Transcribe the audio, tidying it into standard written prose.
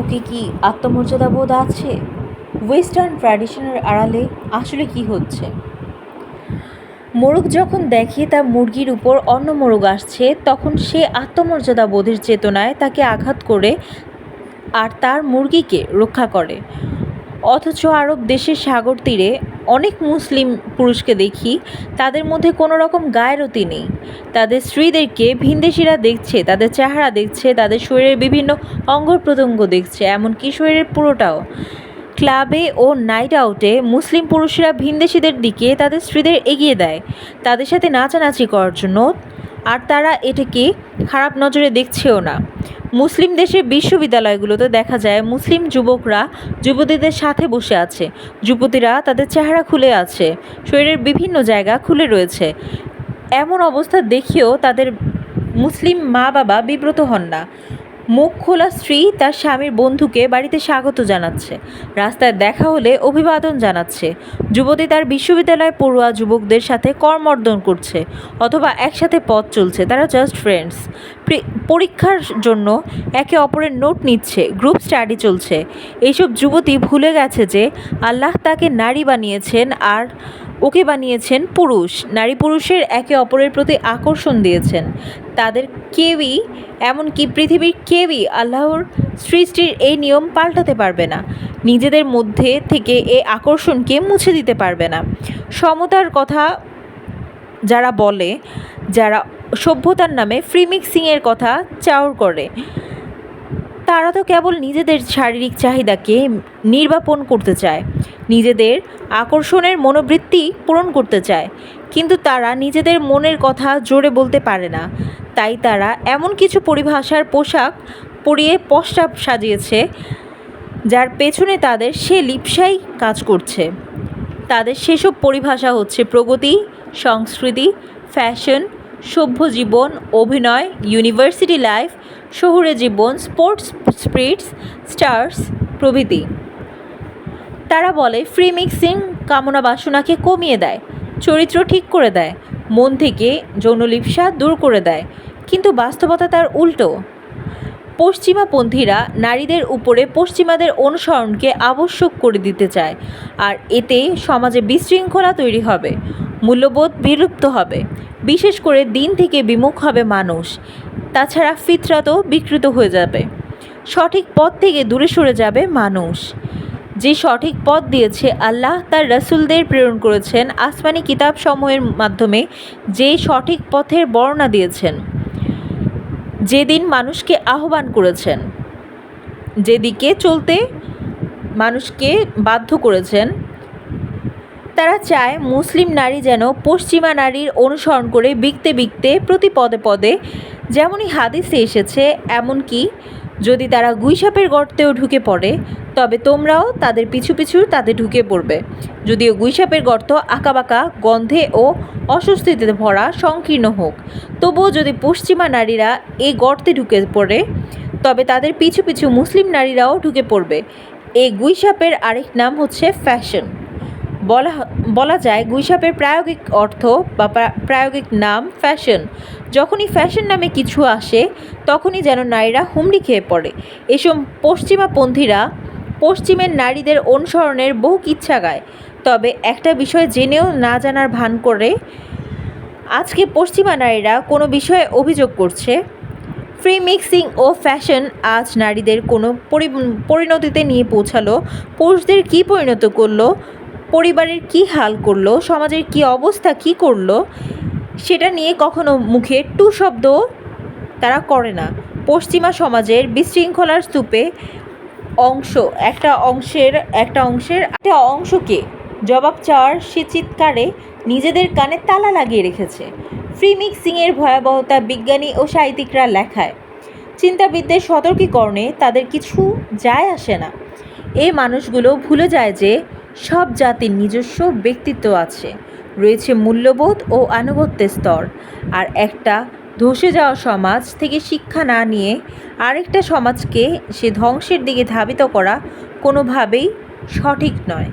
লোকে কি আত্মমর্যাদা বোধ আছে? ওয়েস্টার্ন ট্র্যাডিশনের আড়ালে আসলে কি হচ্ছে? মোরগ যখন দেখে তার মুরগির উপর অন্য মোরগ আসছে, তখন সে আত্মমর্যাদা বোধের চেতনায় তাকে আঘাত করে আর তার মুরগিকে রক্ষা করে। অথচ আরব দেশের সাগর তীরে অনেক মুসলিম পুরুষকে দেখি, তাদের মধ্যে কোনো রকম গায়রতি নেই। তাদের স্ত্রীদেরকে ভিনদেশিরা দেখছে, তাদের চেহারা দেখছে, তাদের শরীরের বিভিন্ন অঙ্গ প্রত্যঙ্গ দেখছে, এমনকি শরীরের পুরোটাও। ক্লাবে ও নাইট আউটে মুসলিম পুরুষরা ভিনদেশিদের দিকে তাদের স্ত্রীদের এগিয়ে দেয় তাদের সাথে নাচানাচি করার জন্য, আর তারা এটাকে খারাপ নজরে দেখছেও না। মুসলিম দেশের বিশ্ববিদ্যালয়গুলোতে দেখা যায় মুসলিম যুবকরা যুবতীদের সাথে বসে আছে, যুবতীরা তাদের চেহারা খুলে আছে, শরীরের বিভিন্ন জায়গা খুলে রয়েছে। এমন অবস্থা দেখিও তাদের মুসলিম মা বাবা বিব্রত হন না। মুখ খোলা স্ত্রী তার স্বামীর বন্ধুকে বাড়িতে স্বাগত জানাচ্ছে, রাস্তায় দেখা হলে অভিবাদন জানাচ্ছে। যুবতী তার বিশ্ববিদ্যালয় পড়ুয়া যুবকদের সাথে করমর্দন করছে অথবা একসাথে পথ চলছে, তারা জাস্ট ফ্রেন্ডস। পরীক্ষার জন্য একে অপরের নোট নিচ্ছে, গ্রুপ স্টাডি চলছে। এইসব যুবতী ভুলে গেছে যে আল্লাহ তাকে নারী বানিয়েছেন আর ওকে বানিয়েছেন পুরুষ। নারী পুরুষের একে অপরের প্রতি আকর্ষণ দিয়েছেন। তাদের কেউই, এমনকি পৃথিবীর কেউই আল্লাহর সৃষ্টির এই নিয়ম পাল্টাতে পারবে না, নিজেদের মধ্যে থেকে এই আকর্ষণকে মুছে দিতে পারবে না। সমতার কথা যারা বলে, যারা সভ্যতার নামে ফ্রি মিক্সিংয়ের কথা চাউর করে, তারা তো কেবল নিজেদের শারীরিক চাহিদাকে নির্বাপন করতে চায়, নিজেদের আকর্ষণের মনোবৃত্তি পূরণ করতে চায়, কিন্তু তারা নিজেদের মনের কথা জোরে বলতে পারে না। তাই তারা এমন কিছু পরিভাষার পোশাক পরিয়ে প্রস্তাব সাজিয়েছে যার পেছনে তাদের সে লিপ্সাই কাজ করছে। তাদের সেসব পরিভাষা হচ্ছে প্রগতি, সংস্কৃতি, ফ্যাশন, সভ্য জীবন, অভিনয়, ইউনিভার্সিটি লাইফ, শহুরে জীবন, স্পোর্টস স্পিরিটস, স্টার্স প্রভৃতি। তারা বলে ফ্রি মিক্সিং কামনা বাসনাকে কমিয়ে দেয়, চরিত্র ঠিক করে দেয়, মন থেকে যৌনলিপ্সা দূর করে দেয়, কিন্তু বাস্তবতা তার উল্টো। পশ্চিমাপন্থীরা নারীদের উপরে পশ্চিমাদের অনুসরণকে আবশ্যক করে দিতে চায়, আর এতে সমাজে বিশৃঙ্খলা তৈরি হবে, মূল্যবোধ বিলুপ্ত হবে, বিশেষ করে দিন থেকে বিমুখ হবে মানুষ। তাছাড়া ফিতরাতও বিকৃত হয়ে যাবে, সঠিক পথ থেকে দূরে সরে যাবে মানুষ। যে সঠিক পথ দিয়েছে আল্লাহ তার রাসূলদের প্রেরণ করেছেন আসমানি কিতাবসমূহের মাধ্যমে, যে সঠিক পথের বর্ণনা দিয়েছেন, যেদিন মানুষকে আহ্বান করেছেন, যেদিকে চলতে মানুষকে বাধ্য করেছেন, তারা চায় মুসলিম নারী যেন পশ্চিমা নারীর অনুসরণ করে বিকতে বিকতে প্রতি পদে পদে, যেমনই হাদিসে এসেছে, এমনকি যদি তারা গুইসাপের গর্তেও ঢুকে পড়ে, তবে তোমরাও তাদের পিছু পিছু তাতে ঢুকে পড়বে। যদিও গুইসাপের গর্ত আঁকাবাঁকা, গন্ধে ও অস্বস্তিতে ভরা, সংকীর্ণ হোক, তবুও যদি পশ্চিমা নারীরা এই গর্তে ঢুকে পড়ে, তবে তাদের পিছু পিছু মুসলিম নারীরাও ঢুকে পড়বে। এই গুইসাপের আরেক নাম হচ্ছে ফ্যাশন। বলা যায় গুইসাপের প্রায়োগিক অর্থ বা প্রায়োগিক নাম ফ্যাশন। যখনই ফ্যাশন নামে কিছু আসে, তখনই যেন নারীরা হুমড়ি খেয়ে পড়ে। এসব পশ্চিমাপন্থীরা পশ্চিমের নারীদের অনুসরণের বহু কিচ্ছা গায়, তবে একটা বিষয় জেনেও না জানার ভান করে আজকে পশ্চিমা নারীরা কোনো বিষয়ে অভিযোগ করছে। ফ্রি মিক্সিং ও ফ্যাশন আজ নারীদের কোনো পরিণতিতে নিয়ে পৌঁছালো, পুরুষদের কী পরিণত করলো, পরিবারের কি হাল করলো, সমাজের কি অবস্থা কি করলো, সেটা নিয়ে কখনো মুখে টু শব্দ তারা করে না। পশ্চিমা সমাজের বিশৃঙ্খলার স্তূপে একটা অংশকে জবাব চাওয়ার সে চিৎকারে নিজেদের কানে তালা লাগিয়ে রেখেছে। ফ্রি মিক্সিংয়ের ভয়াবহতা বিজ্ঞানী ও সাহিত্যিকরা লেখায়, চিন্তাবিদদের সতর্কীকরণে তাদের কিছু যায় আসে না। এই মানুষগুলো ভুলে যায় যে সব জাতির নিজস্ব ব্যক্তিত্ব আছে, রয়েছে মূল্যবোধ ও আনুগত্যের স্তর, আর একটা ধসে যাওয়া সমাজ থেকে শিক্ষা না নিয়ে আরেকটা সমাজকে সে ধ্বংসের দিকে ধাবিত করা কোনোভাবেই সঠিক নয়।